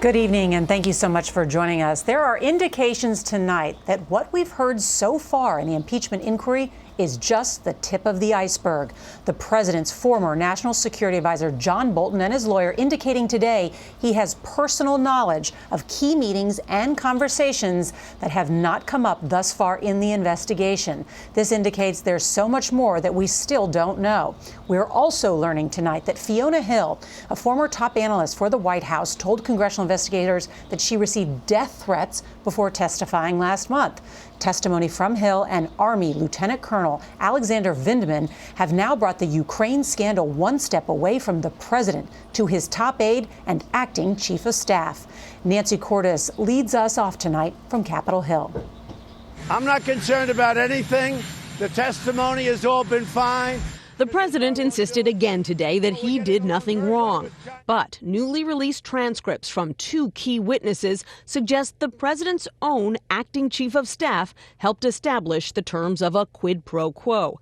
Good evening, and thank you so much for joining us. There are indications tonight that what we've heard so far in the impeachment inquiry is just the tip of the iceberg. The president's former national security advisor, John Bolton, and his lawyer indicating today he has personal knowledge of key meetings and conversations that have not come up thus far in the investigation. This indicates there's so much more that we still don't know. We're also learning tonight that Fiona Hill, a former top analyst for the White House, told congressional investigators that she received death threats before testifying last month. Testimony from Hill and Army Lieutenant Colonel Alexander Vindman have now brought the Ukraine scandal one step away from the president to his top aide and acting chief of staff. Nancy Cordes leads us off tonight from Capitol Hill. I'm not concerned about anything. The testimony has all been fine. The president insisted again today that he did nothing wrong. But newly released transcripts from two key witnesses suggest the president's own acting chief of staff helped establish the terms of a quid pro quo.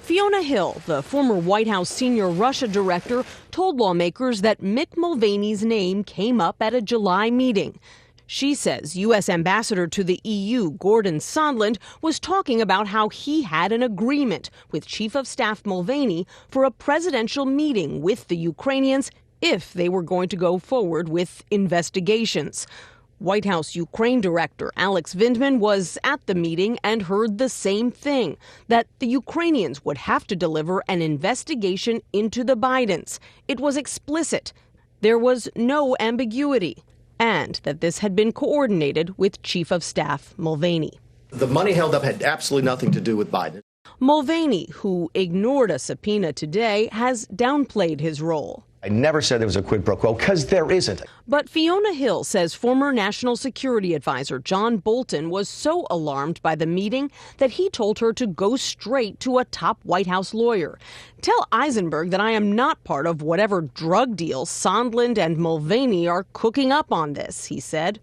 Fiona Hill, the former White House senior Russia director, told lawmakers that Mick Mulvaney's name came up at a July meeting. She says U.S. Ambassador to the EU, Gordon Sondland, was talking about how he had an agreement with Chief of Staff Mulvaney for a presidential meeting with the Ukrainians if they were going to go forward with investigations. White House Ukraine Director Alex Vindman was at the meeting and heard the same thing, that the Ukrainians would have to deliver an investigation into the Bidens. It was explicit. There was no ambiguity. And that this had been coordinated with Chief of Staff Mulvaney. The money held up had absolutely nothing to do with Biden. Mulvaney, who ignored a subpoena today, has downplayed his role. I never said there was a quid pro quo, because there isn't. But Fiona Hill says former National Security Advisor John Bolton was so alarmed by the meeting that he told her to go straight to a top White House lawyer. Tell Eisenberg that I am not part of whatever drug deal Sondland and Mulvaney are cooking up on this, he said.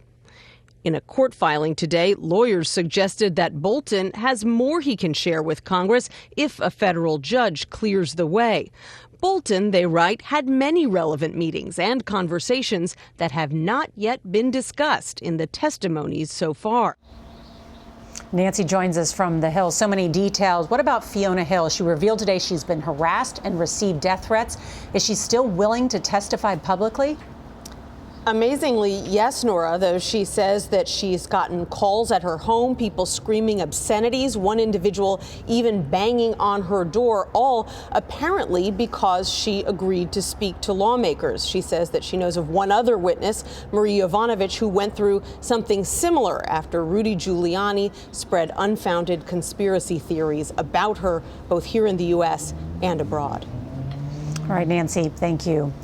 In a court filing today, lawyers suggested that Bolton has more he can share with Congress if a federal judge clears the way. Bolton, they write, had many relevant meetings and conversations that have not yet been discussed in the testimonies so far. Nancy joins us from the Hill. So many details. What about Fiona Hill? She revealed today she's been harassed and received death threats. Is she still willing to testify publicly? Amazingly, yes, Nora, though she says that she's gotten calls at her home, people screaming obscenities, one individual even banging on her door, all apparently because she agreed to speak to lawmakers. She says that she knows of one other witness, Marie Yovanovitch, who went through something similar after Rudy Giuliani spread unfounded conspiracy theories about her, both here in the U.S. and abroad. All right, Nancy, thank you.